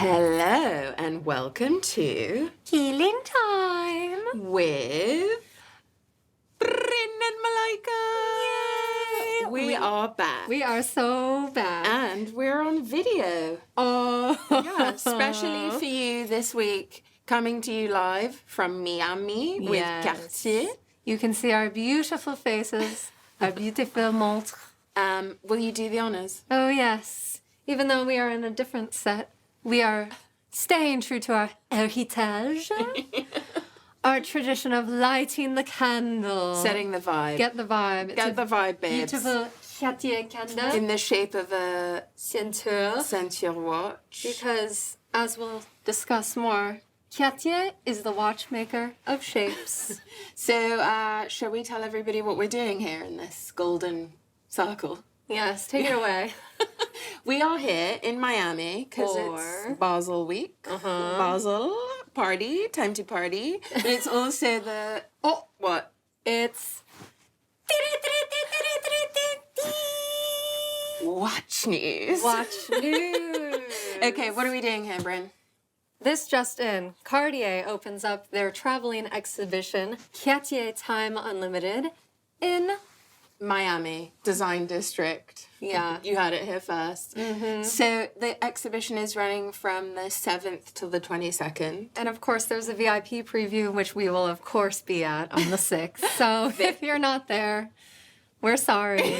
Hello and welcome to Healing Time with Brynn and Malaika. Yay! We are back. We are so back. And we're on video. Oh. Yeah, especially for you this week, coming to you live from Miami with Cartier. You can see our beautiful faces, our beautiful montres. Will you do the honors? Oh, yes. Even though we are in a different set, we are staying true to our heritage, our tradition of lighting the candle. Setting the vibe. Get the vibe. Get the vibe, babes. Beautiful Cartier candle. In the shape of a ceinture watch. Because, as we'll discuss more, Cartier is the watchmaker of shapes. So, shall we tell everybody what we're doing here in this golden circle? Yes, take it away. We are here in Miami because it's Basel week. Basel party, time to party. But it's also the... Oh, what? It's... Watch news. Watch news. Okay, what are we doing here, Brynn? This just in, Cartier opens up their traveling exhibition, Cartier Time Unlimited, in... Miami Design District. Yeah. You had it here first. Mm-hmm. So the exhibition is running from the 7th till the 22nd. And of course, there's a VIP preview, which we will, of course, be at on the 6th. So if you're not there, we're sorry.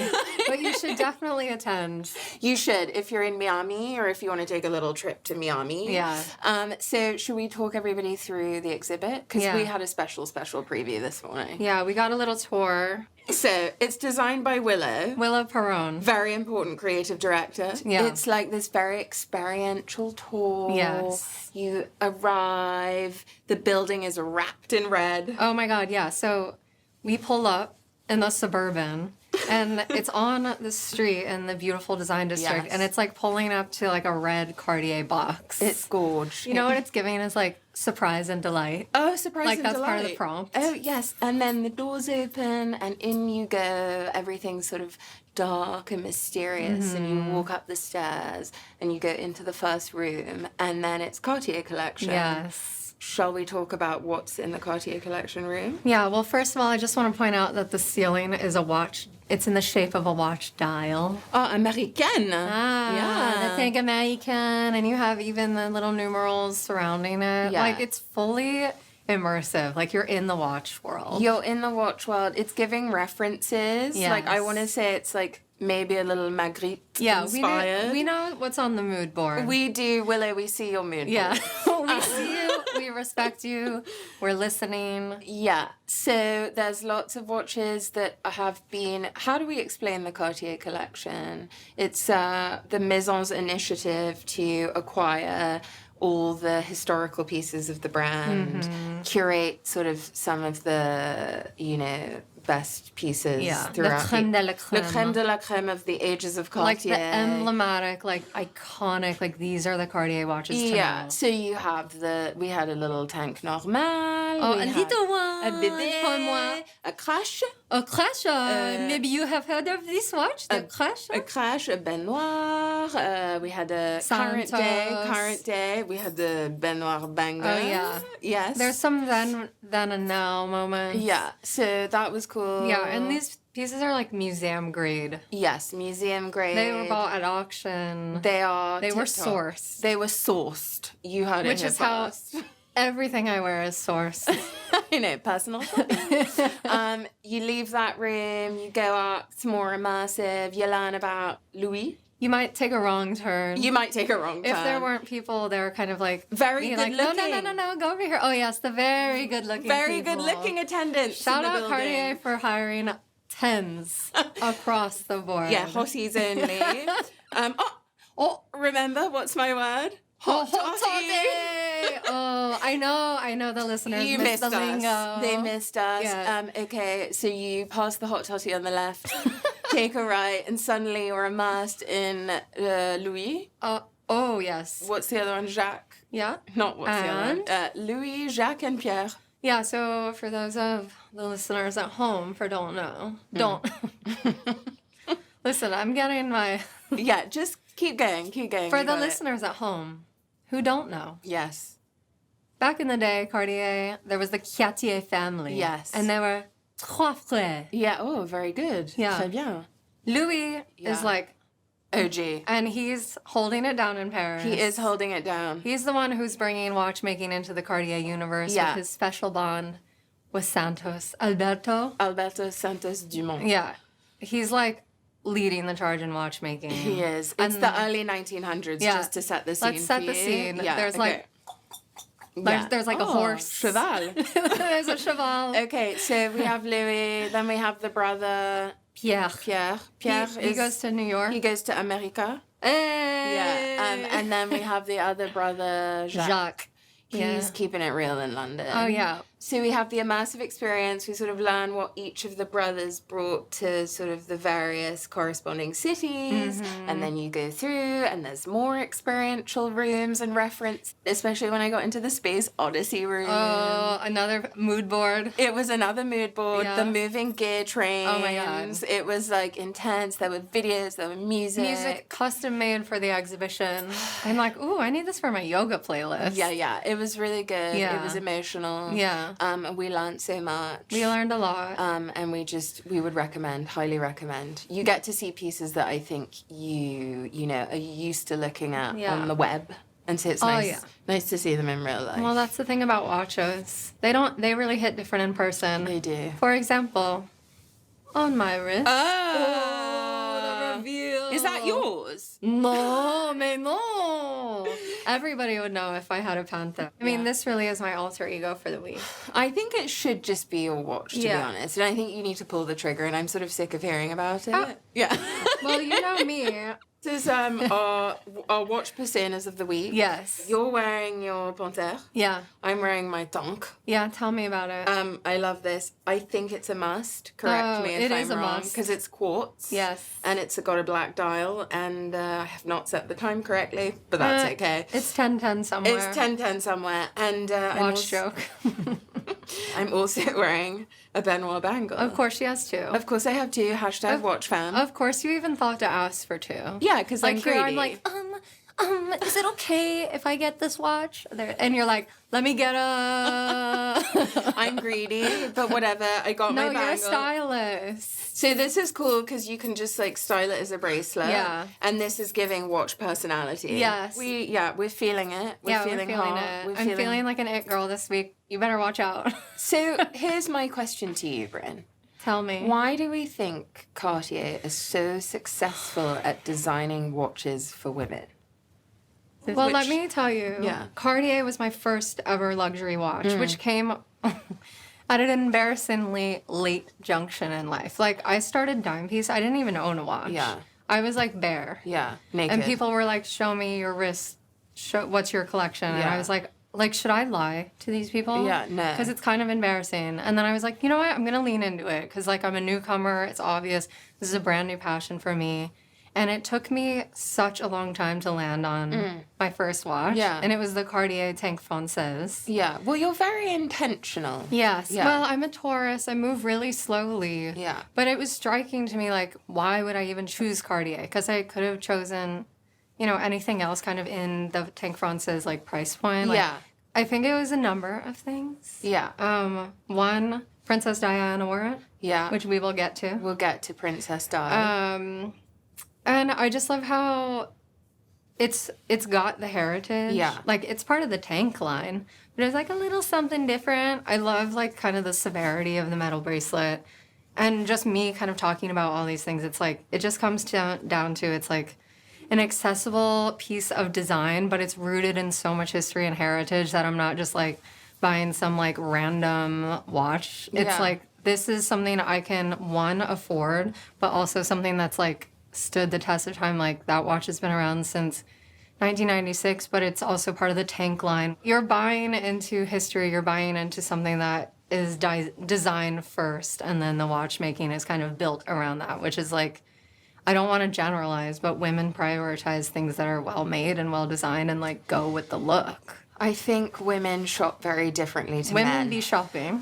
But you should definitely attend. You should, if you're in Miami or if you want to take a little trip to Miami. Yeah. So should we talk everybody through the exhibit? Because we had a special preview this morning. Yeah, we got a little tour. So it's designed by Willow Perron. Very important creative director. Yeah. It's like this very experiential tour. Yes. You arrive, the building is wrapped in red. Oh my God, yeah. So we pull up in the Suburban, and it's on the street in the beautiful Design District, and it's like pulling up to like a red Cartier box. It's gorgeous. You know what it's giving is like surprise and delight. Oh, surprise and delight. Like that's part of the prompt. Oh, yes. And then the doors open and in you go. Everything's sort of dark and mysterious, and you walk up the stairs and you go into the first room, and then it's Cartier collection. Yes. Shall we talk about what's in the Cartier collection room? Yeah, well, first of all, I just want to point out that the ceiling is a watch. It's in the shape of a watch dial. Oh, Americaine. Yeah. The thing American, and you have even the little numerals surrounding it. Yeah. Like, it's fully immersive. Like, you're in the watch world. You're in the watch world. It's giving references. Yes. Like, I want to say it's like maybe a little Magritte inspired. We know what's on the mood board. We do, Willow, we see your mood Yeah. board. We see you. We respect you. We're listening. Yeah. So there's lots of watches that have been... How do we explain the Cartier collection? It's the Maison's initiative to acquire all the historical pieces of the brand, curate sort of some of the, best pieces throughout. The creme de la creme. The creme de la creme of the ages of Cartier. Like the emblematic, like iconic, like these are the Cartier watches to know. So you have we had a little tank normal. Oh, a little one. A bébé. Pour moi. A crash. A crash. Maybe you have heard of this watch, the crash. A crash, a Baignoire. We had a Santos. current day. We had the Baignoire banger. Oh, yeah. Yes. There's some then and now moments. Yeah, so that was cool. Yeah, and these pieces are like museum grade. Yes, museum grade. They were bought at auction. They were sourced. They were sourced. You heard Which it is how everything I wear is sourced. Personal shopping. You leave that room, you go up, it's more immersive, you learn about Louis. You might take a wrong turn. You might take a wrong turn. If there weren't people, they were kind of like... Very good like, looking. No, go over here. Oh, yes, the very good looking Very people. good looking attendants. Shout out Cartier for hiring tens across the board. Yeah, hotties only. Remember, what's my word? Hot toddy. Oh, I know the listeners you missed the us. lingo. They missed us. Yes. Okay, so you pass the hot toddy on the left, take a right, and suddenly you're immersed in Louis. Oh, yes. What's the other one? Jacques. Yeah. Not what's the other one? Louis, Jacques, and Pierre. Yeah, so for those of the listeners at home don't know. Listen, I'm getting my... Yeah, just keep going. For the listeners at home who don't know. Yes. Back in the day, Cartier, there was the Cartier family. Yes. And there were trois frères. Yeah. Oh, very good. Yeah. Très bien. Louis is like OG. And he's holding it down in Paris. He is holding it down. He's the one who's bringing watchmaking into the Cartier universe with his special bond with Santos. Alberto Santos Dumont. Yeah. He's like leading the charge in watchmaking. He is. It's the early 1900s, just to set the scene. Let's set the scene. Yeah, there's like there's like a horse. Cheval. There's a cheval. Okay, so we have Louis, then we have the brother Pierre. He goes to New York. He goes to America. Hey! Yeah. And then we have the other brother, Jacques. He's Yeah. keeping it real in London. Oh, yeah. So we have the immersive experience. We sort of learn what each of the brothers brought to sort of the various corresponding cities. And then you go through and there's more experiential rooms and reference, especially when I got into the Space Odyssey room. Oh, another mood board. It was another mood board, Yeah. the moving gear trains. Oh my God. It was like intense. There were videos, there were music. Music custom made for the exhibition. I'm like, ooh, I need this for my yoga playlist. Yeah. It was really good. Yeah. It was emotional. Yeah. And we learned so much. We learned a lot. And we would recommend, highly recommend. You get to see pieces that I think you know, are used to looking at on the web. And so it's nice to see them in real life. Well, that's the thing about watches. They really hit different in person. They do. For example, on my wrist. Oh, the reveal. Is that yours? No, mais non. Everybody would know if I had a panther. I mean, this really is my alter ego for the week. I think it should just be your watch, to be honest. And I think you need to pull the trigger, and I'm sort of sick of hearing about it. Yeah. Well, you know me. This is our watch personas of the week. Yes. You're wearing your Panthère. Yeah. I'm wearing my Tank. Yeah, tell me about it. I love this. I think it's a must. Correct me if I'm wrong. Because it's quartz. Yes. And it's got a black dial, and I have not set the time correctly, but that's okay. It's 10:10 somewhere. It's 10:10 somewhere, and Watch joke. I'm also wearing a Baignoire bangle. Of course she has two. Of course I have two. Hashtag watch fan. Of course you even thought to ask for two. Yeah, because like I'm here greedy. I'm like, is it okay if I get this watch? And you're like, let me get a... I'm greedy, but whatever. I got my bangle. No, you're a stylist. So this is cool because you can just like style it as a bracelet. Yeah. And this is giving watch personality. Yes. We're feeling it. We're feeling hot. it. I'm feeling like an it girl this week. You better watch out. So here's my question to you, Brynn. Tell me. Why do we think Cartier is so successful at designing watches for women? Well, let me tell you. Yeah. Cartier was my first ever luxury watch, which came at an embarrassingly late junction in life. Like, I started dime piece. I didn't even own a watch. Yeah. I was like bare. Yeah, naked. And people were like, show me your wrist. What's your collection? And Yeah. I was like, should I lie to these people? Yeah, no. Because it's kind of embarrassing. And then I was like, you know what? I'm going to lean into it. Because, like, I'm a newcomer. It's obvious. This is a brand new passion for me. And it took me such a long time to land on my first watch. Yeah. And it was the Cartier Tank Française. Yeah. Well, you're very intentional. Yes. Yeah. Well, I'm a Taurus. I move really slowly. Yeah. But it was striking to me, like, why would I even choose Cartier? Because I could have chosen, you know, anything else kind of in the Tank Française, like, price point. Like, Yeah. I think it was a number of things. Yeah. One, Princess Diana wore it. Yeah. Which we will get to. We'll get to Princess Di. And I just love how it's got the heritage. Yeah. Like, it's part of the Tank line. But it's like a little something different. I love, like, kind of the severity of the metal bracelet. And just me kind of talking about all these things, it's like, it just comes down to, it's like an accessible piece of design, but it's rooted in so much history and heritage that I'm not just, like, buying some, like, random watch. It's Yeah. like, this is something I can, one, afford, but also something that's, like, stood the test of time. Like, that watch has been around since 1996, but it's also part of the Tank line. You're buying into history. You're buying into something that is designed first, and then the watchmaking is kind of built around that, which is like, I don't want to generalize, but women prioritize things that are well made and well designed and like go with the look. I think women shop very differently to men. Women be shopping.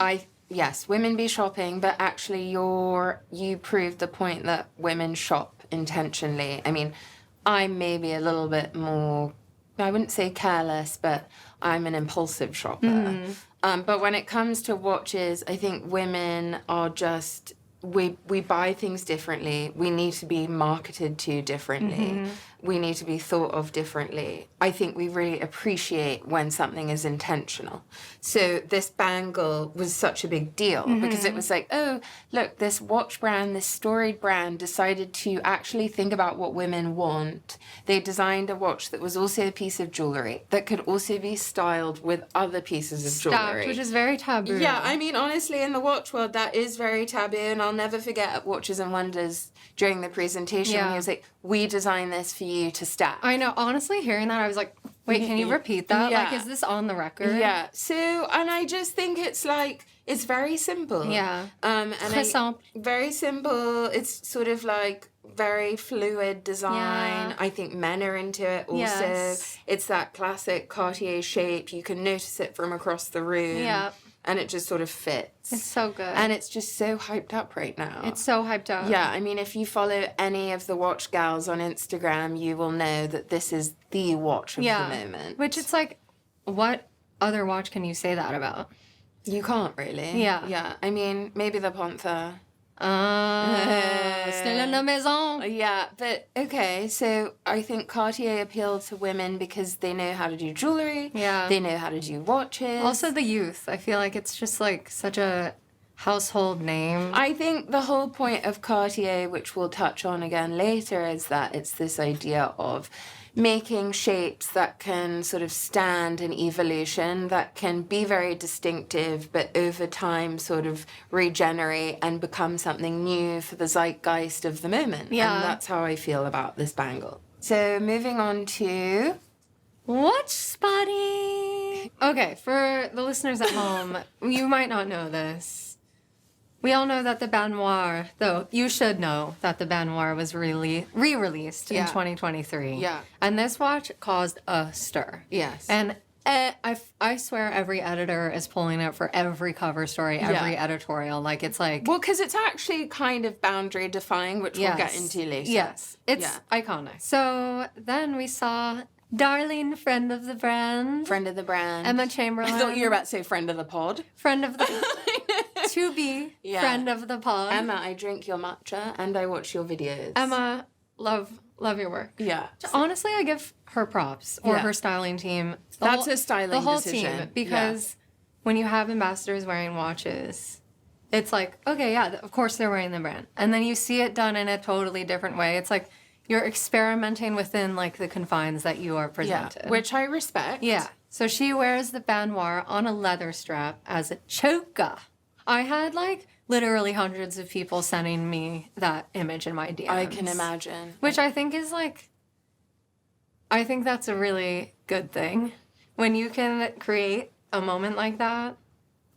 Yes, women be shopping, but actually you proved the point that women shop intentionally. I mean, I'm maybe a little bit more I wouldn't say careless, but I'm an impulsive shopper. But when it comes to watches, I think women are just, we buy things differently. We need to be marketed to differently. We need to be thought of differently. I think we really appreciate when something is intentional. So this bangle was such a big deal because it was like, oh, look, this watch brand, this storied brand decided to actually think about what women want. They designed a watch that was also a piece of jewelry that could also be styled with other pieces of jewelry. Which is very taboo. Yeah, I mean, honestly, in the watch world, that is very taboo. And I'll never forget at Watches and Wonders during the presentation when he was like, we designed this for you to stack. I know. Honestly, hearing that, I was like, wait, can you repeat that? Yeah. Like, is this on the record? Yeah. So, and I just think it's like, it's very simple. Yeah. Très simple. Very simple. It's sort of like very fluid design. Yeah. I think men are into it also. Yes. It's that classic Cartier shape. You can notice it from across the room. Yeah. And it just sort of fits. It's so good. And it's just so hyped up right now. It's so hyped up. Yeah, I mean, if you follow any of the watch gals on Instagram, you will know that this is the watch of the moment. Which it's like, what other watch can you say that about? You can't really. Yeah. Yeah. I mean, maybe the Panther. Still in la maison. Yeah, but okay, so I think Cartier appealed to women because they know how to do jewelry. Yeah. They know how to do watches. Also the youth. I feel like it's just like such a household name. I think the whole point of Cartier, which we'll touch on again later, is that it's this idea of making shapes that can sort of stand in evolution, that can be very distinctive, but over time sort of regenerate and become something new for the zeitgeist of the moment. Yeah. And that's how I feel about this bangle. So moving on to... Watch spotting. Okay, for the listeners at home, you might not know this. We all know that the Baignoire, though you should know that the Baignoire was really re-released in 2023. Yeah. And this watch caused a stir. Yes. And I swear every editor is pulling it for every cover story, every editorial. Like, it's like... Well, because it's actually kind of boundary defying, which we'll get into later. Yes. It's iconic. So then we saw darling friend of the brand. Friend of the brand. Emma Chamberlain. I thought you were about to say friend of the pod. Friend of the... to be friend of the pod. Emma, I drink your matcha and I watch your videos. Emma, love your work. Yeah. Honestly, I give her props or her styling team. That's a styling decision. team. Because when you have ambassadors wearing watches, it's like, okay, of course they're wearing the brand. And then you see it done in a totally different way. It's like you're experimenting within like the confines that you are presented. Yeah, which I respect. Yeah. So she wears the Baignoire on a leather strap as a choker. I had, like, literally hundreds of people sending me that image in my DMs. I can imagine. Which I think is, like... I think that's a really good thing. When you can create a moment like that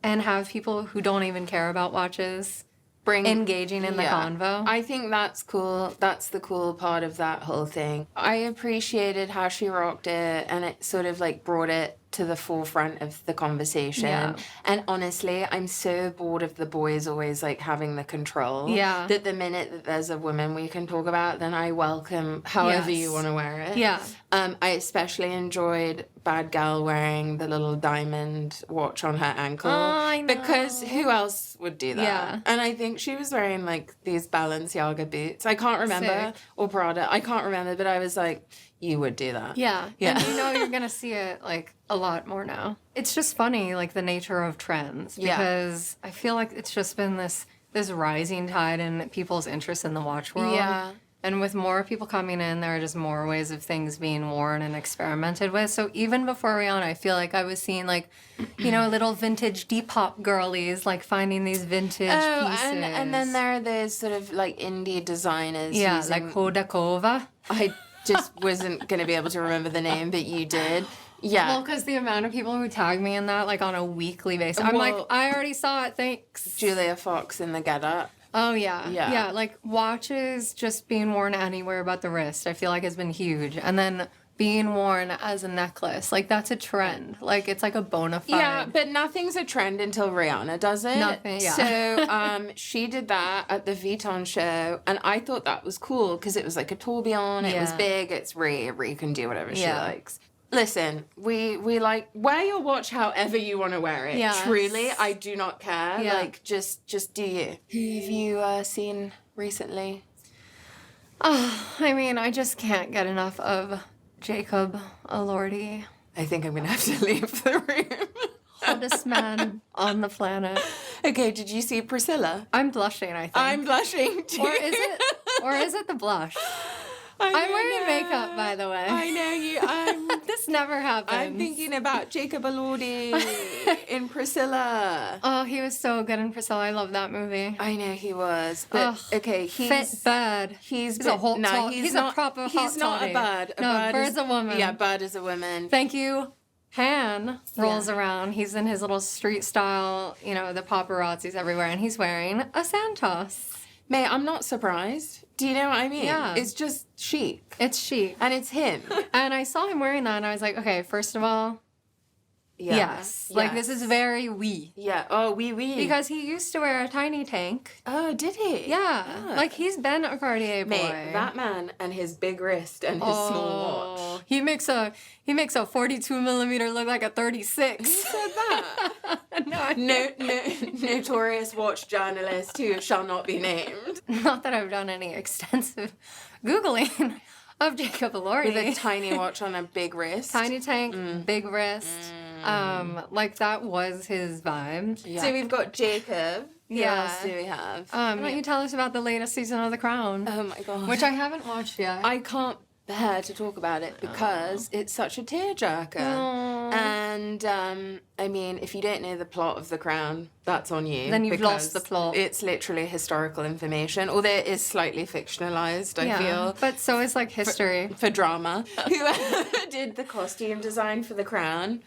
and have people who don't even care about watches engaging in the convo. I think that's cool. That's the cool part of that whole thing. I appreciated how she rocked it and it sort of, like, brought it to the forefront of the conversation. Yeah. And honestly, I'm so bored of the boys always like having the control. Yeah. That the minute that there's a woman we can talk about, then I welcome however you want to wear it. Yeah. I especially enjoyed Bad Gal wearing the little diamond watch on her ankle. Oh, I know. Because who else would do that? Yeah. And I think she was wearing like these Balenciaga boots. I can't remember. Sick. Or Prada. I can't remember, but I was like, you would do that. Yeah. Yeah. And you know you're going to see it, like, a lot more now. It's just funny, like, the nature of trends. Because I feel like it's just been this rising tide in people's interest in the watch world. Yeah. And with more people coming in, there are just more ways of things being worn and experimented with. So even before Rihanna, I feel like I was seeing, like, you know, little vintage Depop girlies, like, finding these vintage pieces. And then there are those sort of, like, indie designers. Yeah, using... like Hodakova. I just wasn't going to be able to remember the name, but you did. Yeah. Well, because the amount of people who tag me in that, like, on a weekly basis. I'm like, I already saw it, thanks. Julia Fox in the Get Up. Oh, yeah. Yeah. Yeah, like, watches just being worn anywhere but the wrist, I feel like has been huge. And then being worn as a necklace, like, that's a trend. Like, it's like a bona fide. Yeah, but nothing's a trend until Rihanna does it. Nothing, yeah. So she did that at the Vuitton show, and I thought that was cool because it was like a tourbillon, it was big, it's Riri can do whatever she likes. Listen, we like, wear your watch however you want to wear it. Yes. Truly, I do not care. Yeah. Like, just do you. Who have you seen recently? Oh, I mean, I just can't get enough of Jacob Elordi. I think I'm going to have to leave the room. Hottest man on the planet. Okay, did you see Priscilla? I'm blushing, I think. I'm blushing too. Or is it the blush? I'm wearing makeup, by the way. I know you. This never happens. I'm thinking about Jacob Elordi in Priscilla. Oh, he was so good in Priscilla. I love that movie. I know he was, but okay, he's fit bird. He's a whole. no, he's not, a proper. Hot He's not toddy. a bird. A no, bird bird's is a woman. Yeah, bird is a woman. Thank you. Han rolls around. He's in his little street style. You know, the paparazzi's everywhere, and he's wearing a Santos. Mate, I'm not surprised. Do you know what I mean? Yeah. It's just chic. It's chic. And it's him. And I saw him wearing that, and I was like, okay, first of all, Yeah. yes. Like, this is very we. Yeah. Oh, oui. Because he used to wear a tiny tank. Oh, did he? Yeah. Oh. Like, he's been a Cartier boy. Mate, that man and his big wrist and his small watch. He makes a 42 millimeter look like a 36. Who said that? No, Notorious watch journalist who shall not be named. not that I've done any extensive Googling of Jacob Elordi. With a tiny watch on a big wrist. Tiny tank, big wrist. Like, that was his vibe. Yeah. So we've got Jacob. Who Yeah. else do we have? Why don't you tell us about the latest season of The Crown? Oh my god. Which I haven't watched yet. I can't bear to talk about it because it's such a tearjerker. Aw. And I mean, if you don't know the plot of The Crown, that's on you. Then you've because lost the plot. It's literally historical information, although it is slightly fictionalized, I feel. But so is, like, history. For drama. Whoever did the costume design for The Crown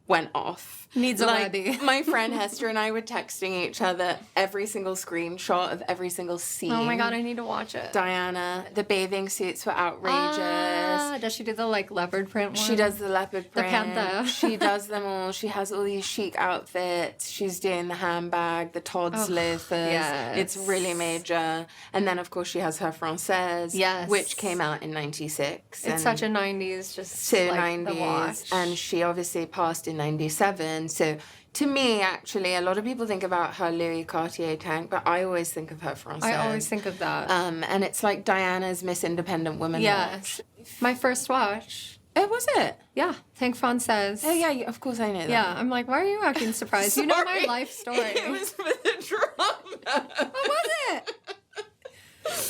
went off. Needs a like, Webby. My friend Hester and I were texting each other every single screenshot of every single scene. Oh my god, I need to watch it. Diana, the bathing suits were outrageous. Does she do the, like, leopard print one? She does the leopard print. panther. She does them all. She has all these chic outfits. She's doing the handbag, the Todd's loafers. yes. It's really major. And then, of course, she has her Française, Yes. which came out in 96. It's such a 90s, just so like the 90s. watch. And she obviously passed in 97. So to me, actually, a lot of people think about her Louis Cartier tank, but I always think of her Française. I always think of that. And it's like Diana's Miss Independent Woman watch. yes. My first watch. Oh, was it? Yeah. Tank Française. Oh, yeah, of course I know that. Yeah. I'm like, why are you acting surprised? You know my Sorry. life story. It was for the drama. What was it?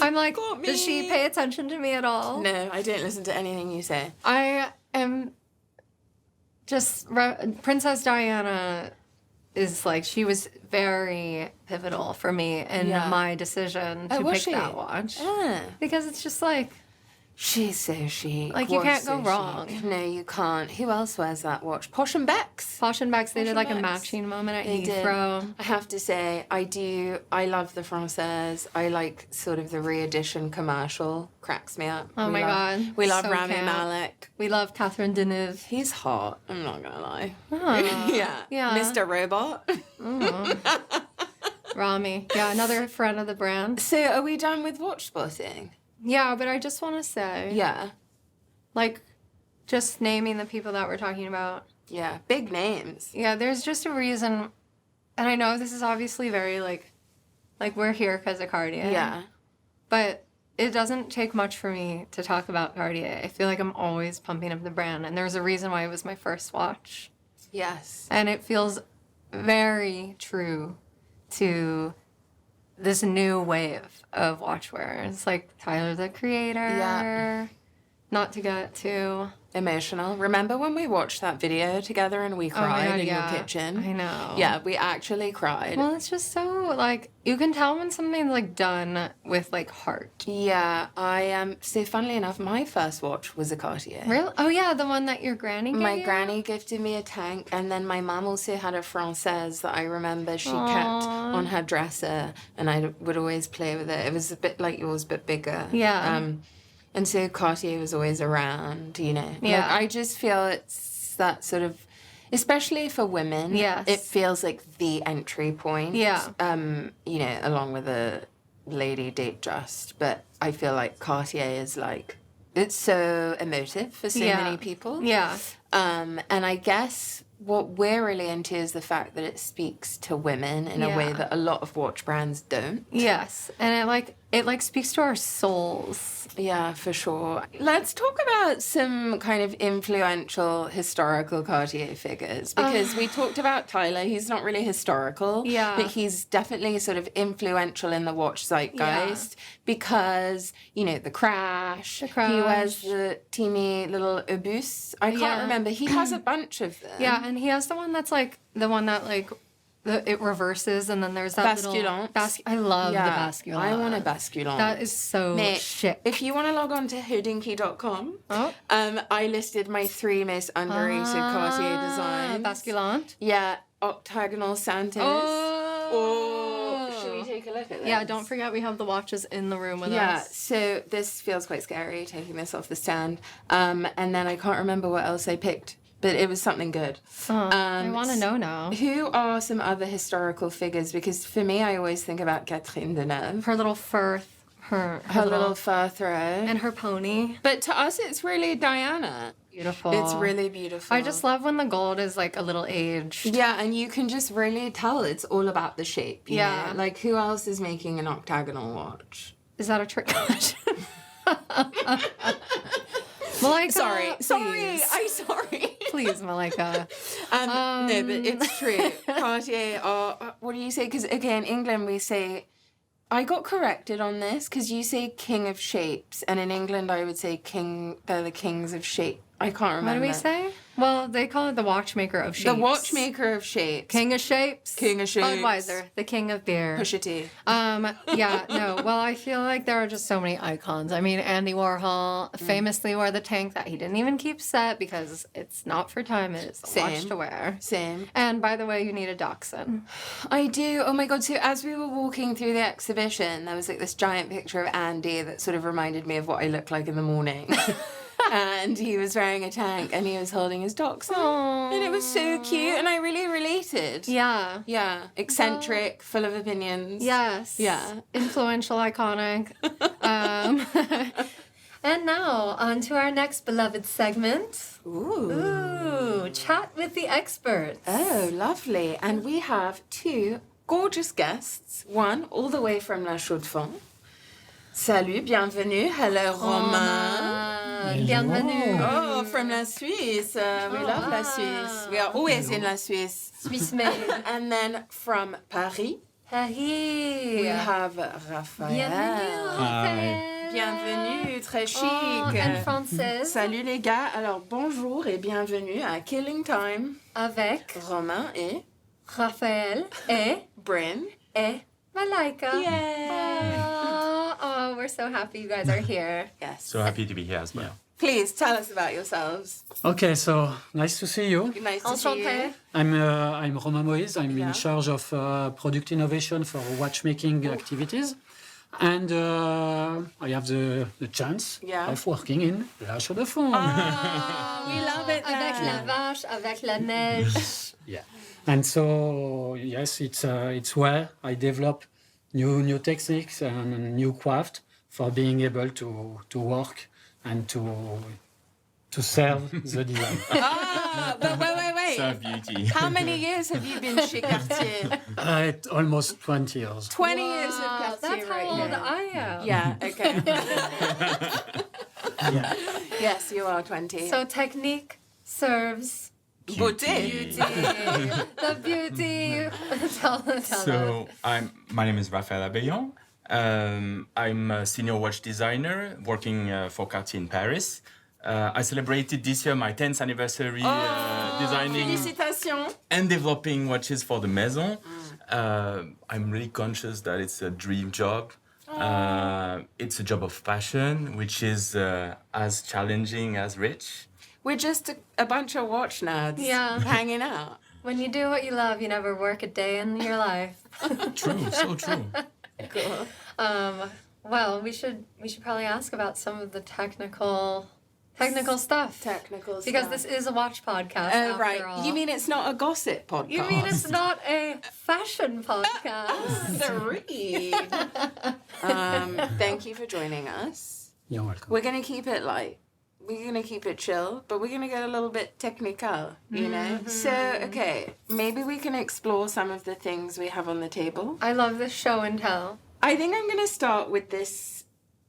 I'm like, Got me. does she pay attention to me at all? No, I don't listen to anything you say. I am just Princess Diana is like, she was very pivotal for me in Yeah. my decision to was pick she? that watch. Ah. Because it's just like, She's so chic. Like, you Was can't go so wrong. chic. No, you can't. Who else wears that watch? Posh and Becks. Posh and Becks, they did like a Becks. matching moment at They did. Heathrow. I have to say, I love the Française. I like sort of the re-edition commercial. Cracks me up. Oh my God. We love So Rami camp. Malek. We love Catherine Deneuve. He's hot. I'm not gonna lie. Oh, Yeah. yeah. Mr. Robot. Rami. Yeah, another friend of the brand. So are we done with watch spotting? Yeah, but I just want to say, Yeah. like, just naming the people that we're talking about. Yeah. Big names. Yeah, there's just a reason, and I know this is obviously very, like we're here because of Cartier. Yeah. But it doesn't take much for me to talk about Cartier. I feel like I'm always pumping up the brand, and there's a reason why it was my first watch. Yes. And it feels very true to this new wave of watchwear. It's like Tyler, the Creator. Yeah. Not to get too... Emotional. Remember when we watched that video together and we Oh my cried God, in yeah. your kitchen? I know. Yeah, we actually cried. Well, it's just so, like, you can tell when something's, like, done with, like, heart. Yeah, I am. So, funnily enough, my first watch was a Cartier. Really? Oh, yeah, the one that your granny gave My you? granny gifted me a tank, and then my mum also had a Française that I remember she kept on her dresser, and I would always play with it. It was a bit like yours, but bigger. Yeah. And so Cartier was always around, you know. Yeah. Like, I just feel it's that sort of, especially for women. Yes. It feels like the entry point. Yeah. You know, along with a lady Date Just, but I feel like Cartier is like it's so emotive for so many people. Yeah. And I guess what we're really into is the fact that it speaks to women in a way that a lot of watch brands don't. Yes. And it speaks to our souls. Yeah, for sure. Let's talk about some kind of influential historical Cartier figures, because we talked about Tyler. He's not really historical, but he's definitely sort of influential in the watch zeitgeist because, you know, the crash. He wears the teeny little obus. I can't remember. He has a bunch of them. Yeah, and he has the one that's like the one that like it reverses, and then there's that Basculant. I love the basculant. I want a basculant. That is so chic. If you want to log on to hodinky.com, I listed my 3 most underrated Cartier designs. Basculant? Yeah, octagonal Santos. Should we take a look at this? Yeah, don't forget we have the watches in the room with us. Yeah, so this feels quite scary, taking this off the stand. And then I can't remember what else I picked. But it was something good. I want to know now. Who are some other historical figures? Because for me, I always think about Catherine Deneuve. Her little fur. Her little fur throw. And her pony. But to us, it's really Diana. Beautiful. It's really beautiful. I just love when the gold is like a little aged. Yeah, and you can just really tell it's all about the shape. You know? Like, who else is making an octagonal watch? Is that a trick question? Malaika, sorry. I'm sorry. Please, Malaika. No, but it's true. Cartier are, what do you say? Because again, England, we say, I got corrected on this because you say king of shapes. And in England, I would say they're the kings of shape. I can't remember. What do we say? Well, they call it the watchmaker of shapes. The watchmaker of shapes. King of shapes. King of shapes. Budweiser, the king of beer. Pusha T. Yeah, no. Well, I feel like there are just so many icons. I mean, Andy Warhol famously wore the tank that he didn't even keep set because it's not for time, it's a watch to wear. Same. And by the way, you need a dachshund. I do. Oh my God. So as we were walking through the exhibition, there was like this giant picture of Andy that sort of reminded me of what I look like in the morning. And he was wearing a tank and he was holding his dachshund. Aww. And it was so cute and I really related. Yeah. Yeah. Eccentric, full of opinions. Yes. Yeah. Influential, iconic. And now, on to our next beloved segment. Ooh, Chat with the Experts. Oh, lovely. And we have 2 gorgeous guests. One all the way from La Chaux-de-Fonds. Salut, bienvenue. Hello, Romain. Bienvenue. Oh, from La Suisse. We love La Suisse. We are always in La Suisse. Swiss made. And then from Paris, Paris. we have Raphael. Bienvenue, Raphael. Bienvenue, très chic. And Française. Salut les gars. Alors, bonjour et bienvenue à Killing Time. Avec Romain et Raphael et Brynn et Malaika. Yay! Oh, we're so happy you guys are here. Yes. So happy to be here as well. Please tell us about yourselves. Okay, so nice to see you. Nice to see you. I'm Romain Moyse. I'm in charge of product innovation for watchmaking activities. And I have the chance of working in La Chaux-de-Fonds. Oh, we love it there. Avec la vache, avec la neige. Yeah. And so, yes, it's where I develop new techniques and new craft for being able to work and to serve the design. But wait. Serve beauty. How many years have you been chez Cartier? Almost 20 years. 20 years of Cartier. That's how old I am. Yeah, okay. Yeah. Yes, you are 20. So technique serves beauty. The beauty. tell So us. my name is Raphael Abeillon. I'm a senior watch designer working for Cartier in Paris. I celebrated this year my 10th anniversary designing Félicitations. and developing watches for the Maison. I'm really conscious that it's a dream job. It's a job of passion, which is as challenging as rich. We're just a bunch of watch nerds hanging out. When you do what you love, you never work a day in your life. True, so true. Cool. Well, we should probably ask about some of the technical stuff. Technical Because stuff. this is a watch podcast. Oh, after right. all. You mean it's not a gossip podcast? You mean it's not a fashion podcast? Three. Thank you for joining us. You're welcome. We're going to keep it light. We're going to keep it chill, but we're going to get a little bit technical, you know? So, okay, maybe we can explore some of the things we have on the table. I love this show and tell. I think I'm going to start with this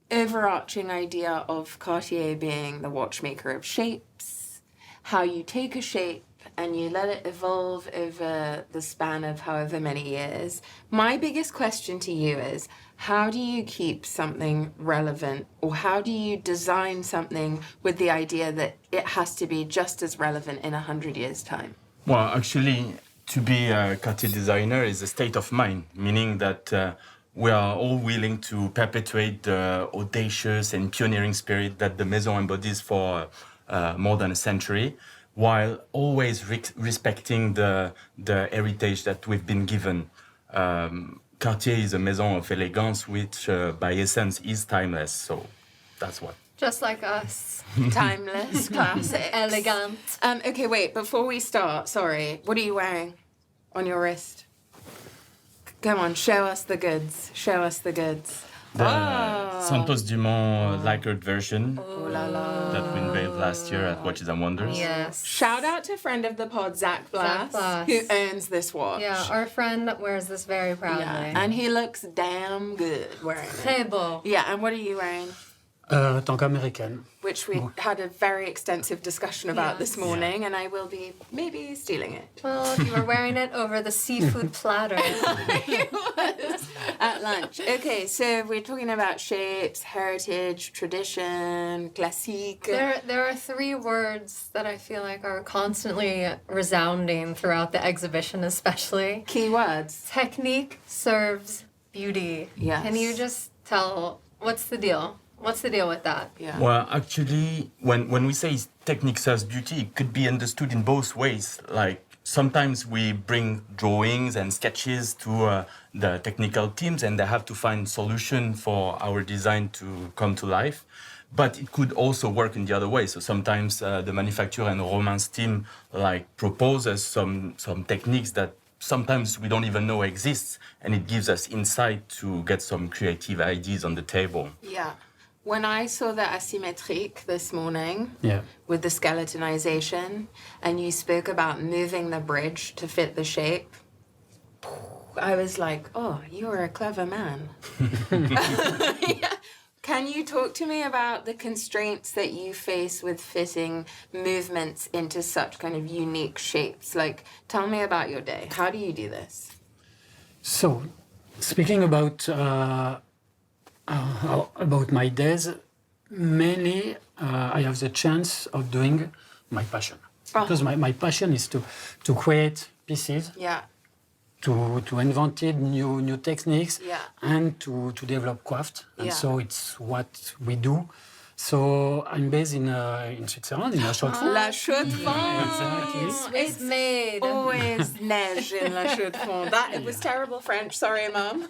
overarching idea of Cartier being the watchmaker of shapes, how you take a shape and you let it evolve over the span of however many years. My biggest question to you is, how do you keep something relevant, or how do you design something with the idea that it has to be just as relevant in 100 years' time? Well, actually, to be a Cartier designer is a state of mind, meaning that we are all willing to perpetuate the audacious and pioneering spirit that the Maison embodies for more than a century, while always respecting the heritage that we've been given. Cartier is a maison of elegance, which by essence is timeless, so that's what. Just like us. Timeless, classic. Elegant. Okay, wait, before we start, sorry, what are you wearing on your wrist? Come on, show us the goods. Show us the goods. The Santos Dumont lacquered version Oh la la. that we unveiled last year at Watches and Wonders. Yes. Shout out to friend of the pod, Zach Blass, Blass. who owns this watch. Yeah, our friend wears this very proudly. Yeah, and he looks damn good wearing it. Très beau. Yeah, and what are you wearing? Tank American. Which we had a very extensive discussion about this Yes. morning, and I will be maybe stealing it. Well, you were wearing it over the seafood platter. It was at lunch. Okay, so we're talking about shapes, heritage, tradition, classique. There are three words that I feel like are constantly resounding throughout the exhibition, especially. Keywords. Technique serves beauty. Yes. Can you just tell, what's the deal? What's the deal with that? Yeah. Well, actually, when we say technique serves beauty, it could be understood in both ways. Like, sometimes we bring drawings and sketches to the technical teams, and they have to find solution for our design to come to life. But it could also work in the other way. So sometimes the manufacturer and Romain's team proposes some techniques that sometimes we don't even know exists, and it gives us insight to get some creative ideas on the table. Yeah. When I saw the asymmetrique this morning Yeah. with the skeletonization, and you spoke about moving the bridge to fit the shape, I was like, oh, you are a clever man. Yeah. Can you talk to me about the constraints that you face with fitting movements into such kind of unique shapes? Like, tell me about your day. How do you do this? So, speaking about my days, mainly I have the chance of doing my passion. Because my passion is to create pieces, Yeah. to invent new techniques, Yeah. and to develop craft. And Yeah. so it's what we do. So I'm based in Switzerland, in La Chaux-de-Fonds. La Chaux-de-Fonds. Exactly. Swiss made. Always neige in La Chaux-de-Fonds. It was terrible French. Sorry, Mum.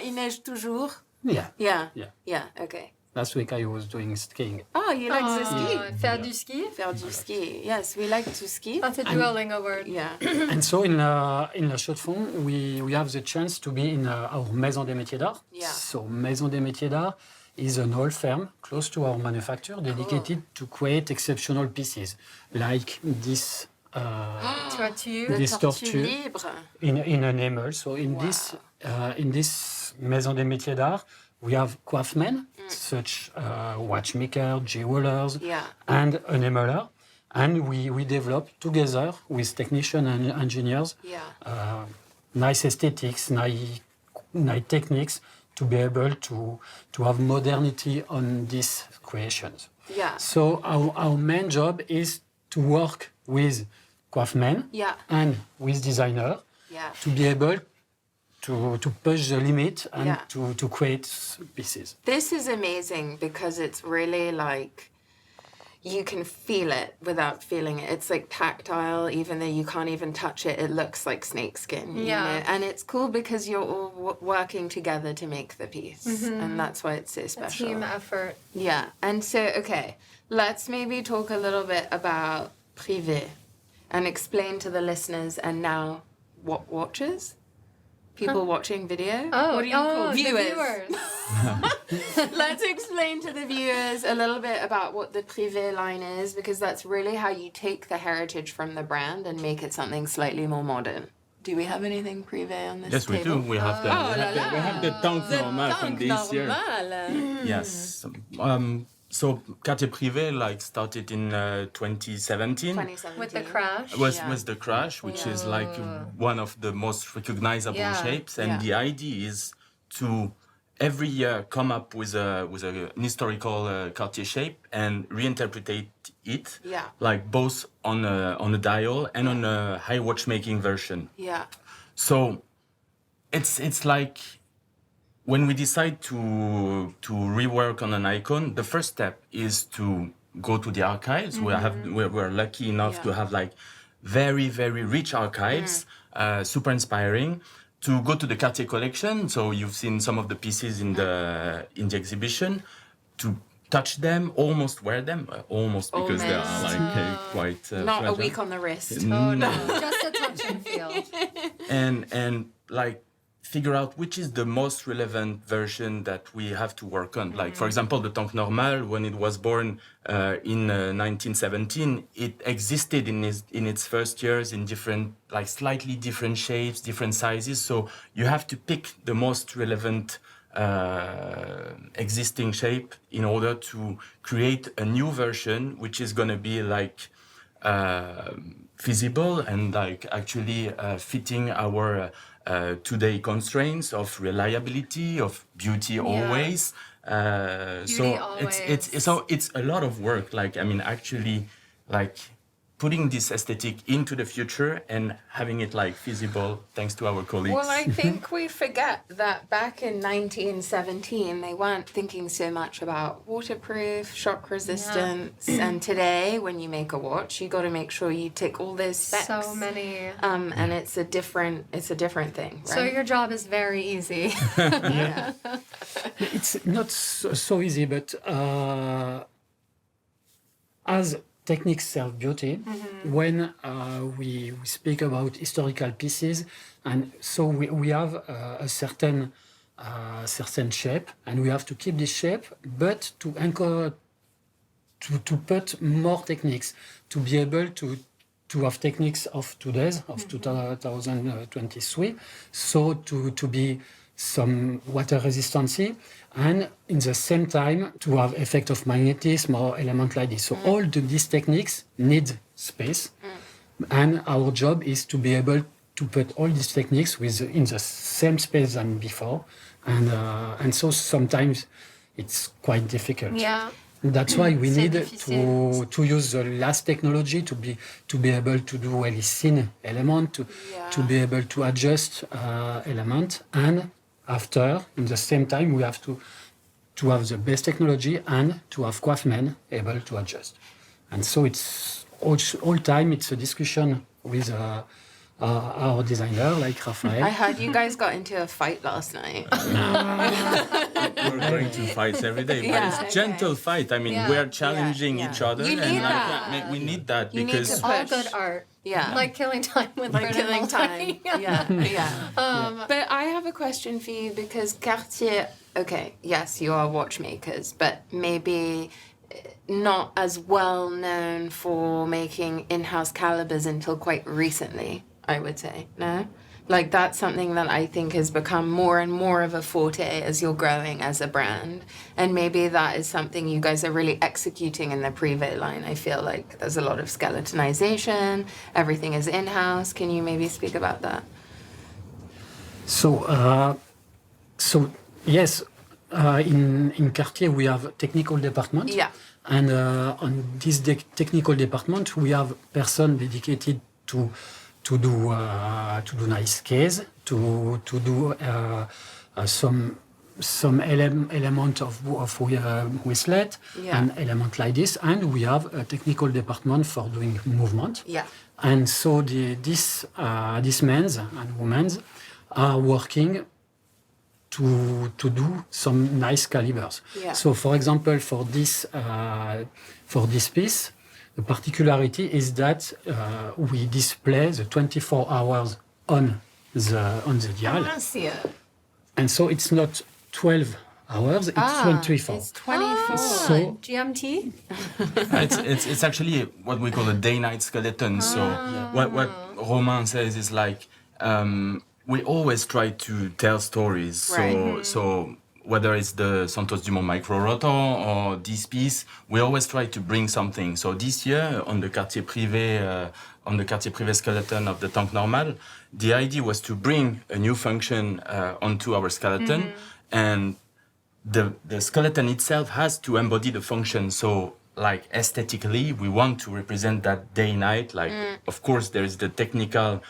Il neige toujours. Yeah. Yeah. Yeah. Yeah. Okay. Last week I was doing skiing. Oh, you like the ski? Faire du ski? Faire du ski. Yes, we like to ski. That's a Duolingo word. Yeah. And so in La Chaux-de-Fonds, we have the chance to be in our Maison des Métiers d'Art. Yeah. So Maison des Métiers d'Art is an old firm close to our manufacturer dedicated to create exceptional pieces, like this Tortue. this Tortue tortue libre. in an enamel. So in this Maison des Métiers d'Art, we have craftsmen, such watchmaker, jewelers, Yeah. and enameler. And we develop together with technicians and engineers Yeah. nice aesthetics, nice techniques to be able to have modernity on these creations. Yeah. So our main job is to work with craftsmen Yeah. and with designers Yeah. to be able to push the limit and Yeah. to create pieces. This is amazing because it's really like you can feel it without feeling it. It's like tactile, even though you can't even touch it. It looks like snakeskin. You Yeah. know? And it's cool because you're all working together to make the piece. And that's why it's so special. Team effort. Yeah. And so, okay, let's maybe talk a little bit about privé and explain to the listeners and now what watches? People watching video? Oh, what do you call the viewers? viewers. Let's explain to the viewers a little bit about what the privé line is, because that's really how you take the heritage from the brand and make it something slightly more modern. Do we have anything privé on this Yes, we table? do. We have we have the tank normal from this year. Yes. So Cartier Privé like started in 2017. 2017. With the crash. Was the crash, which is like one of the most recognizable shapes, and the idea is to every year come up with an historical Cartier shape and reinterpret it, like both on a dial and on a high watchmaking version. Yeah. So it's like when we decide to rework on an icon, the first step is to go to the archives. We're lucky enough to have like very, very rich archives, super inspiring. To go to the Cartier collection, so you've seen some of the pieces in the exhibition, to touch them, almost wear them, because they are like quite not fragile. a week on the wrist. Oh no, just a touch and feel. and like figure out which is the most relevant version that we have to work on. Like, for example, the Tank Normal, when it was born in 1917, it existed in its first years in different, like slightly different shapes, different sizes. So you have to pick the most relevant existing shape in order to create a new version, which is going to be like feasible and like actually fitting our today constraints of reliability, of beauty always. Beauty always. It's a lot of work. Like, I mean, actually, like putting this aesthetic into the future and having it like feasible thanks to our colleagues. Well, I think we forget that back in 1917, they weren't thinking so much about waterproof, shock resistance. And today, when you make a watch, you got to make sure you tick all those specs. So many. And it's a different thing, right? So your job is very easy. It's not so easy, but as techniques serve beauty, when we speak about historical pieces, and so we have a certain shape, and we have to keep this shape, but to put more techniques, to be able to have techniques of today's, of 2023, so to be some water resistancy, and in the same time to have effect of magnetism or element like this. So all these techniques need space, and our job is to be able to put all these techniques in the same space than before, and so sometimes it's quite difficult. Yeah. That's why we need difficile. to use the last technology to be able to do really thin element, to be able to adjust element, and after, in the same time, we have to have the best technology and to have craftsmen able to adjust. And so it's all time it's a discussion with our designer, like Raphael. I heard you guys got into a fight last night. We're going to fight every day, but it's gentle fight. I mean, we're challenging each other, You need that. We need that You need because to All push. good art. Yeah. Like killing time with Like Brynn and killing time. Malaika. Yeah. But I have a question for you, because Cartier, okay, yes, you are watchmakers, but maybe not as well known for making in-house calibers until quite recently, I would say, no? Like, that's something that I think has become more and more of a forte as you're growing as a brand. And maybe that is something you guys are really executing in the privé line. I feel like there's a lot of skeletonization, everything is in-house. Can you maybe speak about that? So yes, in Cartier we have technical department. Yeah. And on this technical department we have person dedicated to do nice case, to do some element of whistlet and element like this, and we have a technical department for doing movement. Yeah. And so these men's and women's are working to do some nice calibers. Yeah. So, for example, for this piece, the particularity is that we display the 24 hours on the dial. I see it. And so it's not 12 hours, it's 24. It's 24. So- GMT? It's actually what we call a day-night skeleton. So what Romain says is like we always try to tell stories. So whether it's the Santos Dumont micro rotor or this piece, we always try to bring something. So this year on the Cartier Privé skeleton of the Tank Normal, the idea was to bring a new function onto our skeleton, and the skeleton itself has to embody the function. So like aesthetically, we want to represent that day-night. Like, of course, there is the technical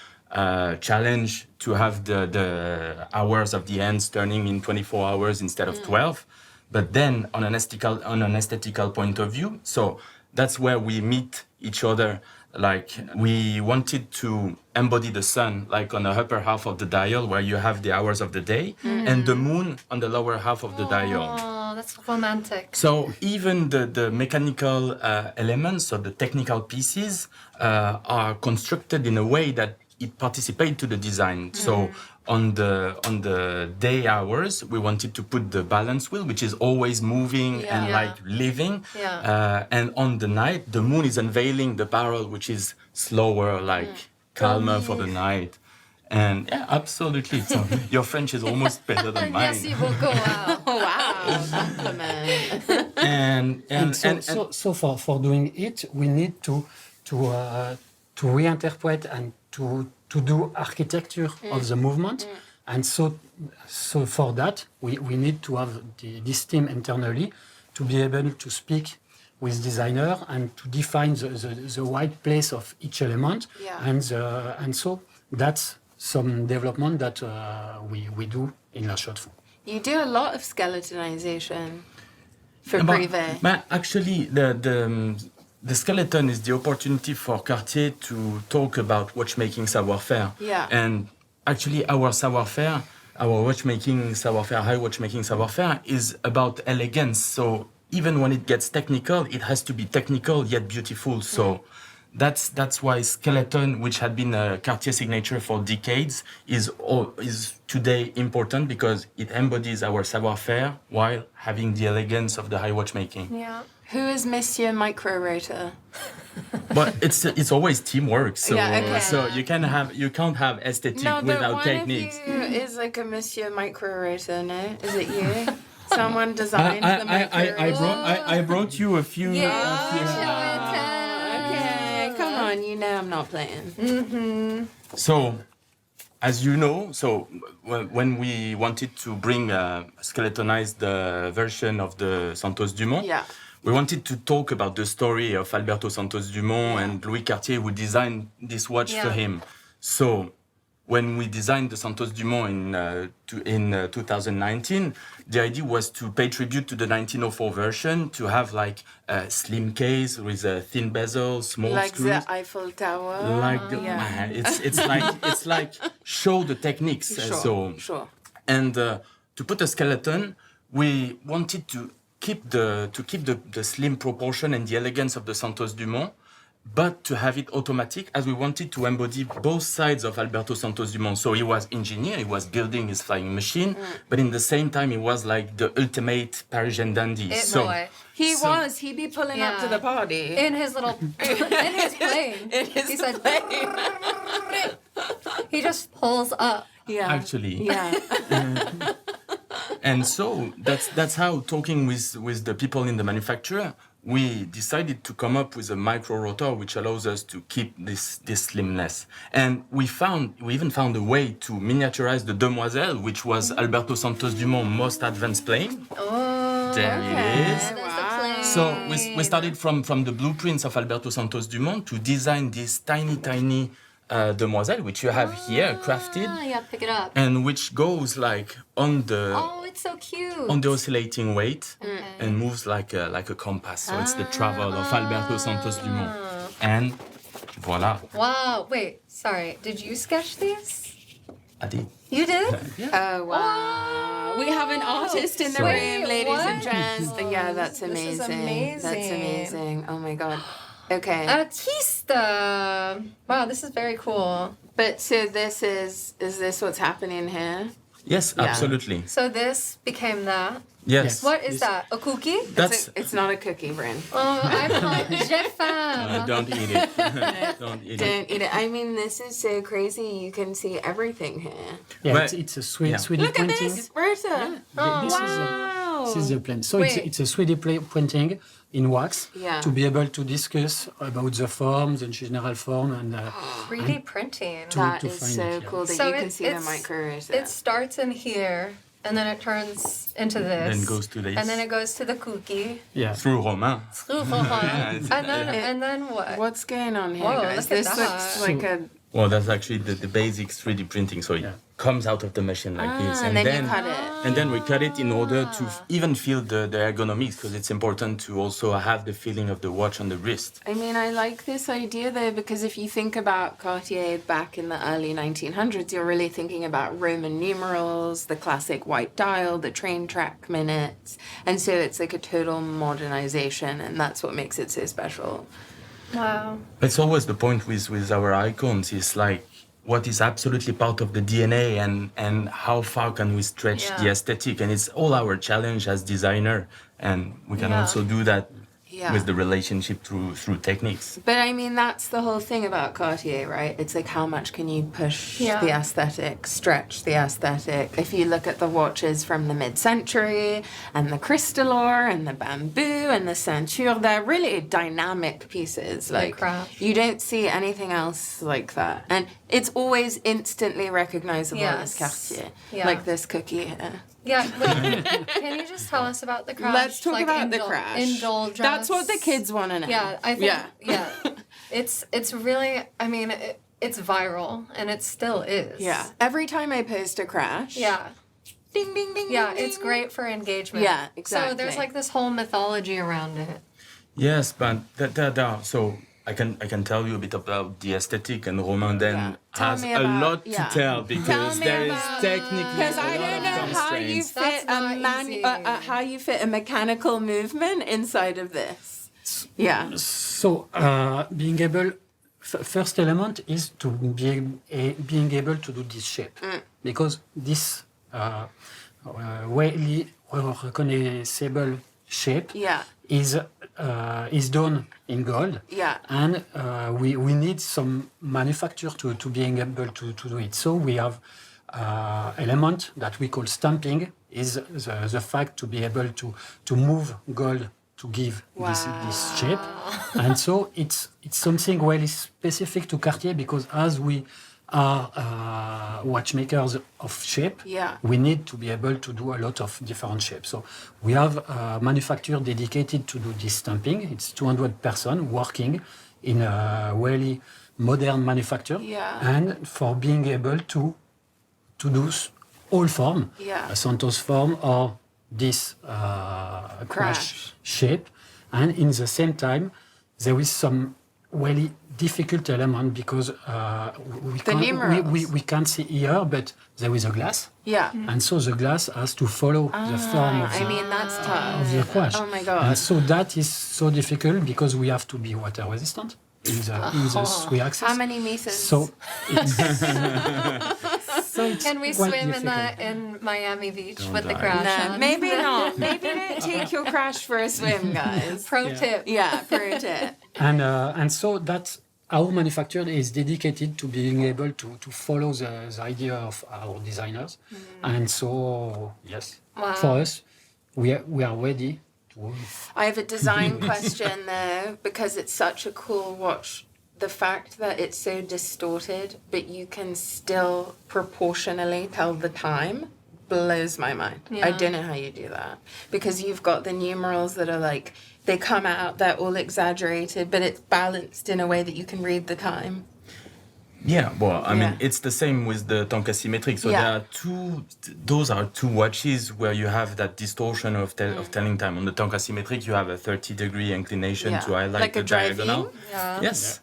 challenge to have the hours of the hands turning in 24 hours instead of 12. But then on an aesthetical point of view, so that's where we meet each other. Like we wanted to embody the sun, like on the upper half of the dial where you have the hours of the day, and the moon on the lower half of the dial. Oh, that's romantic. So even the mechanical elements or the technical pieces are constructed in a way that it participates to the design. So on the day hours, we wanted to put the balance wheel, which is always moving and like living. And on the night, the moon is unveiling the barrel, which is slower, like calmer for the night. And yeah, absolutely. So your French is almost better than mine. Merci beaucoup. Wow, compliment. And So for doing it, we need to reinterpret and to do architecture of the movement. And so for that, we need to have this team internally to be able to speak with designer and to define the right place of each element. And so that's some development that we do in La Chaux-de-Fonds. You do a lot of skeletonization for Privé. But actually, the skeleton is the opportunity for Cartier to talk about watchmaking savoir-faire. Yeah. And actually, our savoir-faire, our watchmaking savoir-faire, high watchmaking savoir-faire, is about elegance. So even when it gets technical, it has to be technical yet beautiful. So that's why skeleton, which had been a Cartier signature for decades, is today important because it embodies our savoir-faire while having the elegance of the high watchmaking. Yeah. Who is Monsieur Micro Rotor? But it's always teamwork. So okay. you can't have aesthetic No, but without one techniques. of you is like a Monsieur Micro Rotor, no? Is it you? Someone designed the micro I brought you a few. Okay, come on, you know I'm not playing. So, as you know, when we wanted to bring a skeletonized version of the Santos Dumont, we wanted to talk about the story of Alberto Santos Dumont and Louis Cartier, who designed this watch for him. So, when we designed the Santos Dumont in 2019, the idea was to pay tribute to the 1904 version, to have like a slim case with a thin bezel, small screws. Like the Eiffel Tower. It's like show the techniques. Sure. And to put a skeleton, we wanted to keep the slim proportion and the elegance of the Santos Dumont, but to have it automatic, as we wanted to embody both sides of Alberto Santos Dumont. So he was engineer, he was building his flying machine, but in the same time he was like the ultimate Parisian dandy. He'd be pulling up to the party. In his little, in his plane. He said, he just pulls up. Yeah. Actually. Yeah. And so that's how, talking with the people in the manufacturer, we decided to come up with a micro rotor which allows us to keep this slimness. And we even found a way to miniaturize the Demoiselle, which was Alberto Santos Dumont's most advanced plane. Oh, there it is. Wow. So we started from the blueprints of Alberto Santos Dumont to design this tiny Demoiselle, which you have here crafted. Yeah, pick it up. And which goes like on the. Oh, it's so cute. On the oscillating weight and moves like a compass. So it's the travel of Alberto Santos Dumont. And voila. Wow. Wait, sorry. Did you sketch these? I did. You did? Yeah. Oh, wow. We have an artist in the room, ladies and gents. Yeah, that's amazing. This is amazing. That's amazing. Oh my God. Okay. Artista. Wow, this is very cool. But so this is this what's happening here? Yes, Yeah. absolutely. So this became that. Yes. What is This- that? A cookie? That's It's not a cookie, Brynn. Oh, I'm j'ai faim. don't eat it. Don't eat it. Don't eat it. I mean, this is so crazy. You can see everything here. Yeah, But- it's a 3D yeah. 3D Look at printing. this, Rosa. This is the plan. So Wait. it's a 3D printing in wax Yeah. to be able to discuss about the form, the general form, and 3D printing. That to is find so it, yeah. cool that So you can it- see the it's- micro Rosa. It starts in here, and then it turns into this. Then goes to this. And then it goes to the cookie. yeah. Through Romain. and then what? What's going on here, Whoa, guys? look at This that. looks like a... Well, that's actually the basic 3D printing. So it Yeah. comes out of the machine like this, and then you cut it. And then we cut it in order to even feel the ergonomics, because it's important to also have the feeling of the watch on the wrist. I mean, I like this idea though, because if you think about Cartier back in the early 1900s, you're really thinking about Roman numerals, the classic white dial, the train track minutes. And so it's like a total modernization, and that's what makes it so special. Wow. It's always the point with our icons. It's like what is absolutely part of the DNA, and how far can we stretch the Yeah. aesthetic. And it's all our challenge as designer. And we can Yeah. also do that Yeah. with the relationship through techniques. But I mean, that's the whole thing about Cartier, right? It's like how much can you push Yeah. the aesthetic, stretch the aesthetic. If you look at the watches from the mid-century and the Crystalor and the bamboo and the ceinture, they're really dynamic pieces. Like crash. you don't see anything else like that. And it's always instantly recognizable as Yes. Cartier. Yeah. Like this cookie here. Yeah. Wait, can you just tell us about the crash? Let's talk Like about the crash. Indulgence. That's what the kids want to know. Yeah, I think. Yeah. Yeah. It's really. I mean, it's viral, and it still is. Yeah. Every time I post a crash. Yeah. Ding, ding, ding. Yeah. ding, It's ding. great for engagement. Yeah, So exactly. there's like this whole mythology around it. Yes, but so I can tell you a bit about the aesthetic, and Romain then Yeah. Tell has me a about- lot yeah. to tell, because me there is about- technically Because a I lot don't of know how you constraints. fit That's not easy. how you fit a mechanical movement inside of this. Yeah. So being able, first element is to being able to do this shape, because this really recognizable shape Yeah. is done in gold. Yeah. And we need some manufacture to being able to do it. So we have element that we call stamping, is the fact to be able to move gold to give this shape. And so it's something really specific to Cartier, because as we are watchmakers of shape, Yeah. we need to be able to do a lot of different shapes. So we have a manufacturer dedicated to do this stamping. It's 200 persons working in a really modern manufacture. Yeah. And for being able to do all form, Yeah. a Santos form or this Crash. crash shape. And in the same time, there is some really difficult element, because numerals. we can't see here, but there is a glass. Yeah. And so the glass has to follow the form of I the, mean, that's tough. of the crash. Oh my God. And so that is so difficult, because we have to be water resistant in the three axis. How many meters? So it's, so it's Can we quite swim difficult. in Miami Beach Don't with the die. crash No, on? maybe not. Maybe don't take your crash for a swim, guys. Pro tip. Yeah, pro tip. And so that our manufacturer is dedicated to being able to follow the idea of our designers. And so, yes, Wow. for us, we are ready to. I have a design question though, because it's such a cool watch. The fact that it's so distorted, but you can still proportionally tell the time, blows my mind. I Yeah. don't know how you do that. Because you've got the numerals that are like, they come out, they're all exaggerated, but it's balanced in a way that you can read the time. Yeah, well, I mean, Yeah. it's the same with the Tonka symmetric. So Yeah. there are those are two watches where you have that distortion of telling time. On the Tonka symmetric, you have a 30-degree inclination Yeah. to highlight Like the a drive-in? diagonal. Yeah. Yes.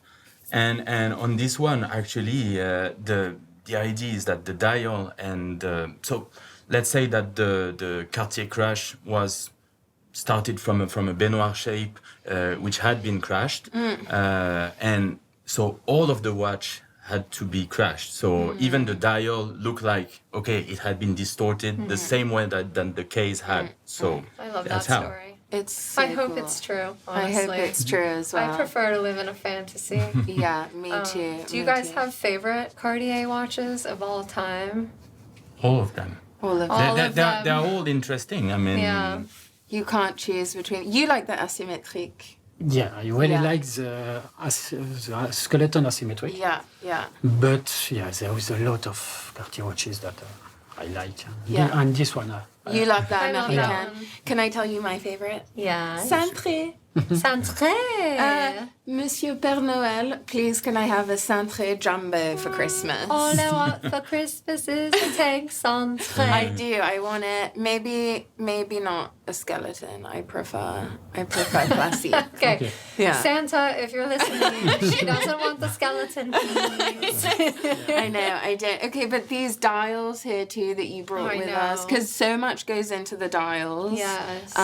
And on this one, actually, the idea is that the dial and so let's say that the Cartier crash was started from a Baignoire shape, which had been crashed, and so all of the watch had to be crashed. So even the dial looked like, okay, it had been distorted the same way that the case had. So I love that that's how. story. It's so I hope cool. it's true, I honestly. hope it's true as well. I prefer to live in a fantasy. Yeah, me too. Do you me guys too. have favorite Cartier watches of all time? All of them. all of All them? of them. They're all interesting. I mean, Yeah. You can't choose between. You like the asymmetric. Yeah, I really Yeah. like the skeleton asymmetric. Yeah, yeah. But yeah, there is a lot of Cartier watches that I like. Yeah. And this one, You love the I love American. that one. Can I tell you my favorite? Yeah. Cintré. Cintré. Monsieur Père Noël, please can I have a Cintré Jumbo for Christmas? All I want for Christmas is a tank Cintré. I do. I want it. Maybe not a skeleton. I prefer classic. Okay. Yeah. Santa, if you're listening, she doesn't want the skeleton, please. I know, I don't. Okay, but these dials here too that you brought I with know. us, because so much goes into the dials. Yes.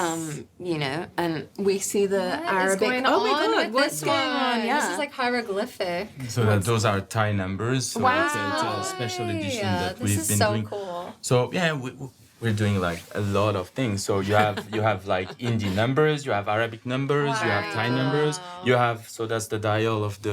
You know, and we see the What is Arabic. going oh my on God, with what's this going on? one? Yeah. This is like hieroglyphic. so those are Thai numbers. So Wow. it's a special edition that This we've is been so doing. cool. So yeah, we're doing like a lot of things. So you have like Indian numbers, you have Arabic numbers, you have Thai numbers, you have that's the dial of the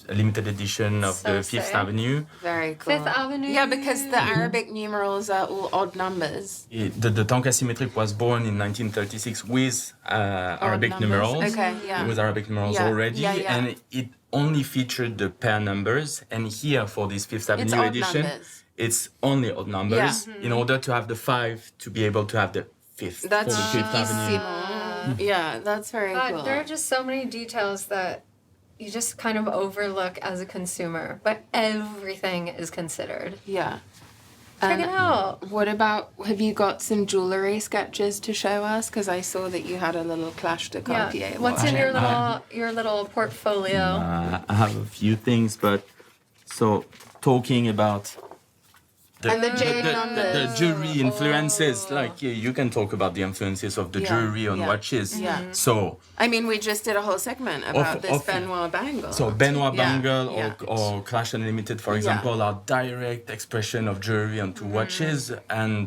limited edition of So the Fifth sick. Avenue. Very cool. Fifth Avenue. Yeah, because the Arabic numerals are all odd numbers. The Tank Asymmetric was born in 1936 with Arabic numerals. Okay, yeah. With Arabic numerals Yeah, already, yeah, yeah. and it only featured the pair numbers. And here for this Fifth Avenue odd edition, numbers. it's only odd numbers Yeah. in order to have the 5 to be able to have the fifth. That's for the Fifth Avenue. chiquissimo. Yeah, that's very God, cool. there are just so many details that you just kind of overlook as a consumer, but everything is considered. Yeah. Check it out. What about, have you got some jewelry sketches to show us? Because I saw that you had a little Clash de Cartier. Yeah. What's in watch. your little portfolio? I have a few things, but so talking about And the jade numbers. the jewelry influences, like you can talk about the influences of the Yeah, jewelry on yeah, watches. yeah. So I mean, we just did a whole segment about this of- Baignoire bangle. So Baignoire Yeah, bangle yeah. or Clash Unlimited, for example, are direct expression of jewelry onto watches, and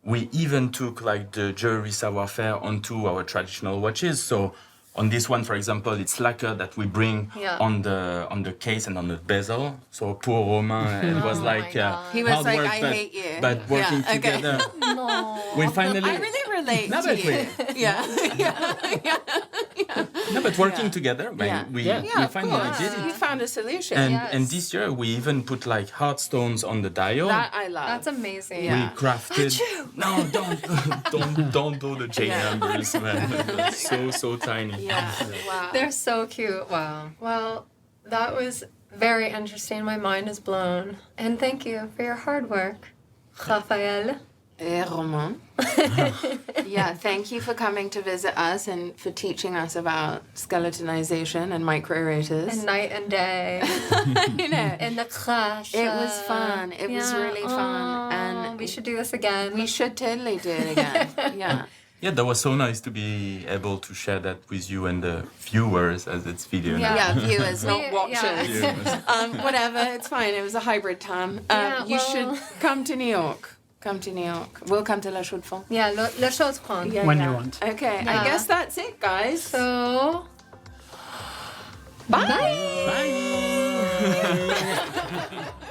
we even took like the jewelry savoir-faire onto our traditional watches. So on this one, for example, it's lacquer that we bring Yeah. on the case and on the bezel. So poor Romain, it was like God. He was hard like, work, I hate you. but working Yeah, okay. together, No. we finally. I really relate No, to but you. Yeah. yeah. No, but working together, man, Yeah. we Yeah, of finally course. did it. You found a solution. And Yes. this year we even put like heart stones on the dial. That I love. That's amazing. Yeah. We crafted. No, don't do the J Yeah. numbers, man. They're so tiny. Yeah. Wow. They're so cute. Wow. Well, that was very interesting. My mind is blown. And thank you for your hard work, Raphael. Romain. Yeah, thank you for coming to visit us and for teaching us about skeletonization and micro rotors. And night and day. you know, In the crash. it was fun. It was really fun. And we should do this again. we should totally do it again. Yeah. Yeah, that was so nice to be able to share that with you and the viewers as it's video now. Yeah, viewers, not Yeah. watchers. Viewers. Whatever, it's fine. It was a hybrid time. Yeah, you well- should come to New York. Come to New York. We'll come to La Chaux de Fonds. Yeah, le chose prendre. Yeah, When yeah. you want. Okay, I Yeah. guess that's it, guys. So, Bye. Bye.